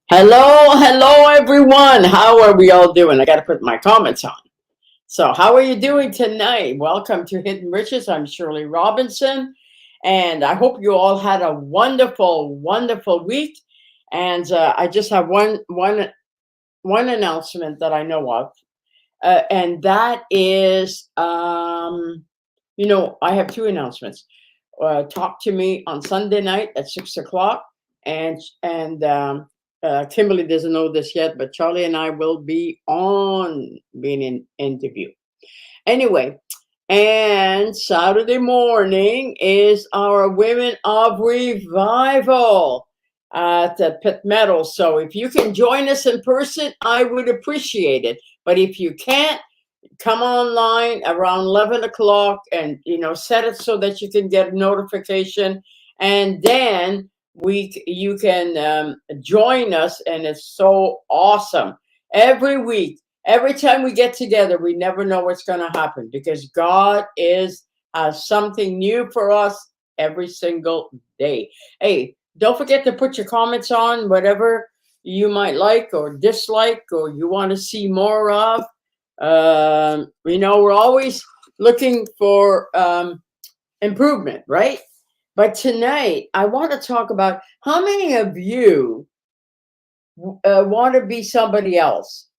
Hello, everyone. How are we all doing? I got to put my comments on. So, how are you doing tonight? Welcome to Hidden Riches. I'm Shirley Robinson, and I hope you all had a wonderful week. And I just have one announcement that I know of, and that is, I have two announcements. Talk to me on Sunday night at 6 o'clock, and Kimberly doesn't know this yet, but Charlie and I will be on being in interview. Anyway, and Saturday morning is our Women of Revival at the Pit Meadow. So if you can join us in person, I would appreciate it. But if you can't, come online around 11 o'clock and set it so that you can get a notification, and then you can join us, and it's so awesome. Every week, every time we get together, we never know what's going to happen, because God has something new for us every single day. Hey, don't forget to put your comments on whatever you might like or dislike or you want to see more of. We're always looking for improvement, right? But tonight, I want to talk about how many of you want to be somebody else,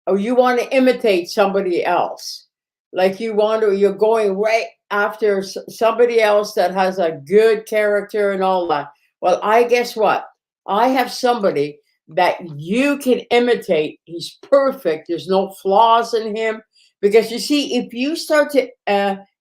or you want to imitate somebody else. Like you're going right after somebody else that has a good character and all that. Well, I guess what? I have somebody that you can imitate. He's perfect. There's no flaws in him. Because you see, if you start to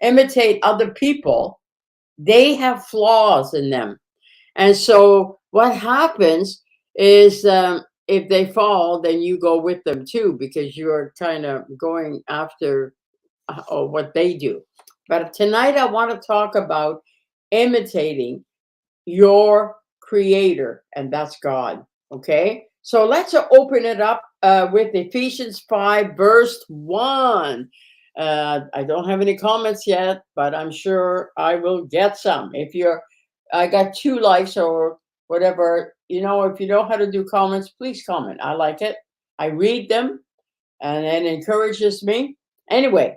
imitate other people, they have flaws in them. And so what happens is, if they fall, then you go with them too, because you're kind of going after what they do. But tonight I want to talk about imitating your creator, and that's God. Okay, so let's open it up with Ephesians 5 verse 1. I don't have any comments yet, but I'm sure I will get some. I got 2 likes or whatever. If you know how to do comments, please comment. I like it. I read them, and it encourages me. Anyway,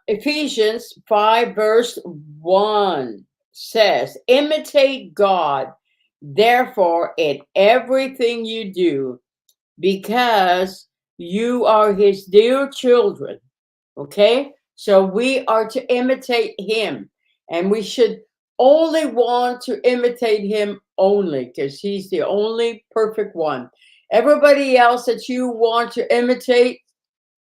Ephesians 5 verse 1 says, imitate God, therefore, in everything you do, because you are his dear children. Okay? So we are to imitate him, and we should only want to imitate him only, because he's the only perfect one. Everybody else that you want to imitate,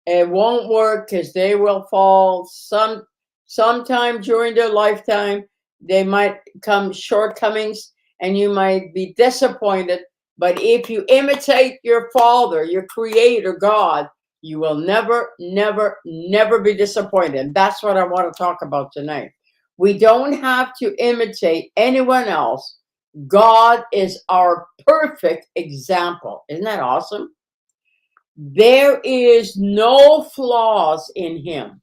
it won't work, because they will fall sometime during their lifetime. They might come shortcomings, and you might be disappointed. But if you imitate your Father, your Creator, God, you will never be disappointed. And that's what I want to talk about tonight. We don't have to imitate anyone else. God is our perfect example. Isn't that awesome? There is no flaws in him.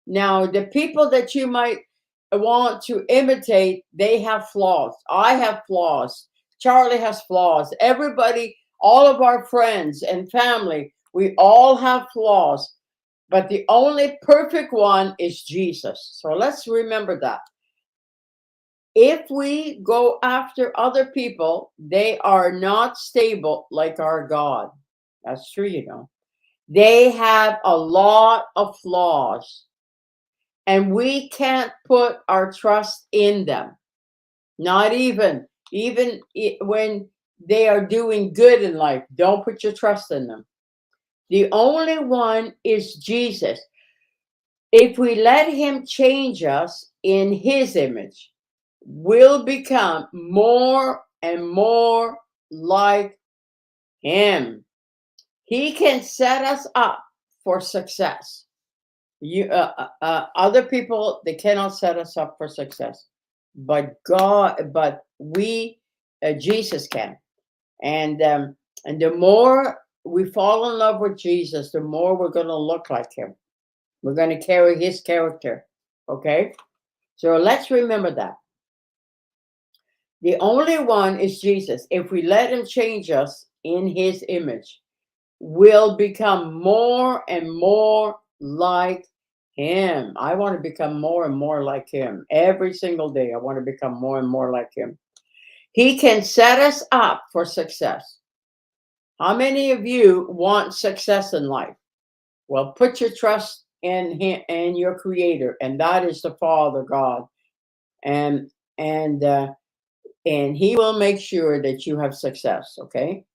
Now, the people that you might want to imitate, they have flaws. I have flaws. Charlie has flaws. Everybody, all of our friends and family, we all have flaws. But the only perfect one is Jesus. So let's remember that. If we go after other people, they are not stable like our God. That's true. They have a lot of flaws, and we can't put our trust in them. Not even when they are doing good in life. Don't put your trust in them. The only one is Jesus. If we let him change us in his image, we'll become more and more like him. He can set us up for success. Other people, they cannot set us up for success, but Jesus can. And the more we fall in love with Jesus, the more we're going to look like him. We're going to carry his character. Okay, so let's remember that. The only one is Jesus. If we let him change us in his image, we'll become more and more like him. I want to become more and more like him. Every single day, I want to become more and more like him. He can set us up for success. How many of you want success in life? Well, put your trust in him and your creator, and that is the Father God. And and uh, and he will make sure that you have success, okay?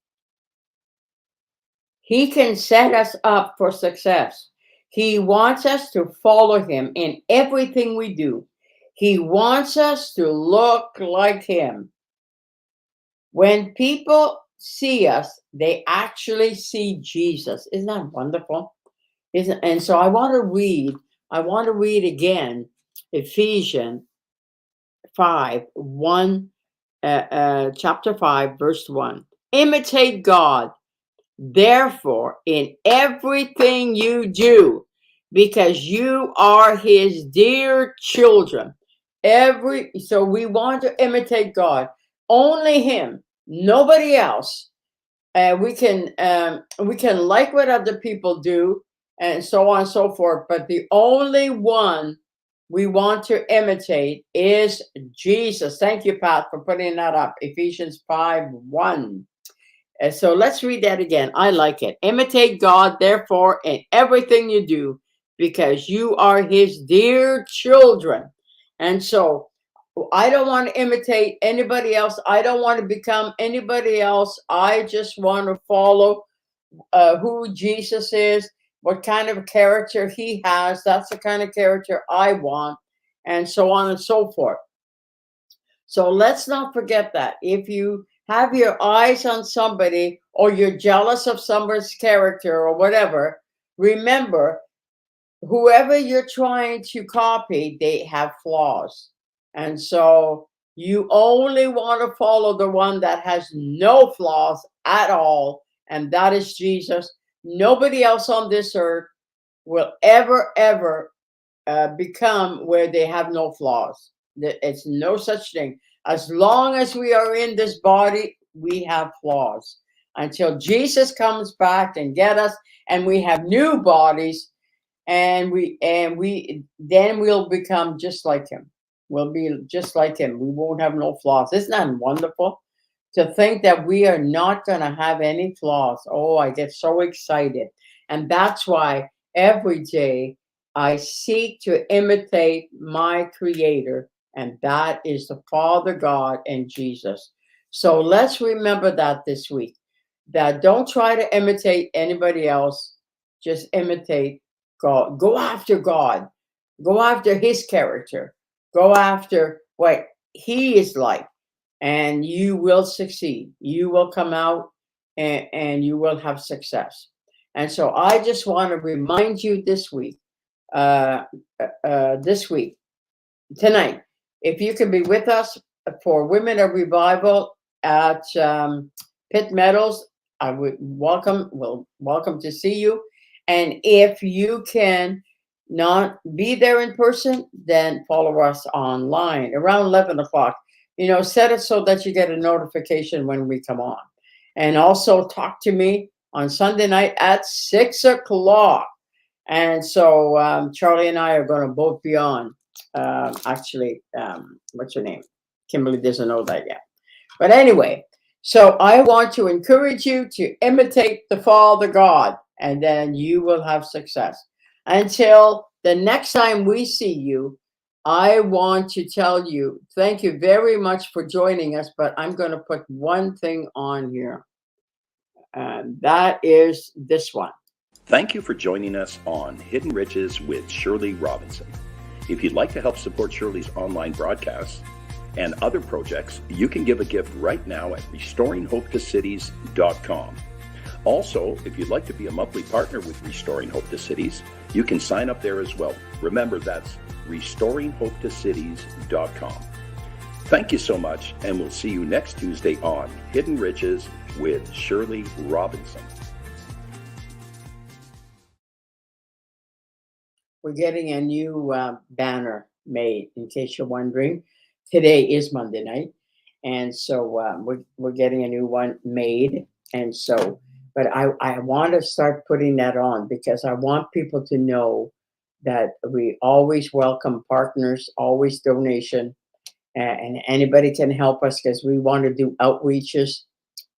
He can set us up for success. He wants us to follow him in everything we do. He wants us to look like him. When people see us, they actually see Jesus. Isn't that wonderful? Isn't, and so I want to read again Ephesians 5, 1, chapter 5, verse 1. Imitate God, therefore, in everything you do, because you are his dear children. So we want to imitate God, only him, nobody else. We can like what other people do and so on and so forth, but the only one we want to imitate is Jesus. Thank you, Pat, for putting that up. Ephesians 5:1. And so let's read that again. I like it. Imitate God, therefore, in everything you do, because you are his dear children. And so I don't want to imitate anybody else. I don't want to become anybody else. I just want to follow who Jesus is, what kind of character he has. That's the kind of character I want, and so on and so forth. So let's not forget that. If you have your eyes on somebody or you're jealous of somebody's character or whatever, remember, whoever you're trying to copy, they have flaws. And so you only want to follow the one that has no flaws at all, and that is Jesus. Nobody else on this earth will ever become where they have no flaws. It's no such thing. As long as we are in this body, we have flaws. Until Jesus comes back and get us, and we have new bodies, and we then we'll become just like him. We'll be just like him. We won't have no flaws. Isn't that wonderful? To think that we are not going to have any flaws. Oh, I get so excited. And that's why every day I seek to imitate my creator, and that is the Father God and Jesus. So let's remember that this week. That don't try to imitate anybody else, just imitate God. Go after God. Go after his character. Go after what he is like, and you will succeed. You will come out, and you will have success. And so I just want to remind you uh, this week, tonight, if you can be with us for Women of Revival at Pitt Meadows, I would welcome to see you. And if you can not be there in person, then follow us online around 11 o'clock. Set it so that you get a notification when we come on. And also talk to me on Sunday night at 6 o'clock. And so Charlie and I are going to both be on. What's her name? Kimberly doesn't know that yet. But anyway, so I want to encourage you to imitate the Father God, and then you will have success. Until the next time we see you, I want to tell you, thank you very much for joining us, but I'm going to put one thing on here, and that is this one. Thank you for joining us on Hidden Riches with Shirley Robinson. If you'd like to help support Shirley's online broadcasts and other projects, you can give a gift right now at restoringhopetocities.com. Also, if you'd like to be a monthly partner with Restoring Hope to Cities, you can sign up there as well. Remember, that's restoringhopetocities.com. Thank you so much, and we'll see you next Tuesday on Hidden Riches with Shirley Robinson. We're getting a new banner made, in case you're wondering. Today is Monday night. And so we're getting a new one made. And so, but I want to start putting that on because I want people to know that we always welcome partners, always donation, and anybody can help us because we want to do outreaches.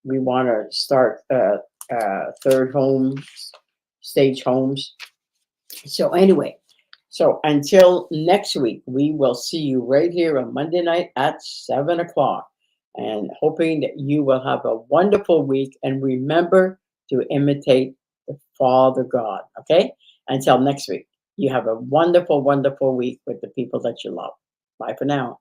We want to start third homes, stage homes. So anyway, so until next week, we will see you right here on Monday night at 7 o'clock. And hoping that you will have a wonderful week. And remember to imitate the Father God. Okay? Until next week, you have a wonderful, wonderful week with the people that you love. Bye for now.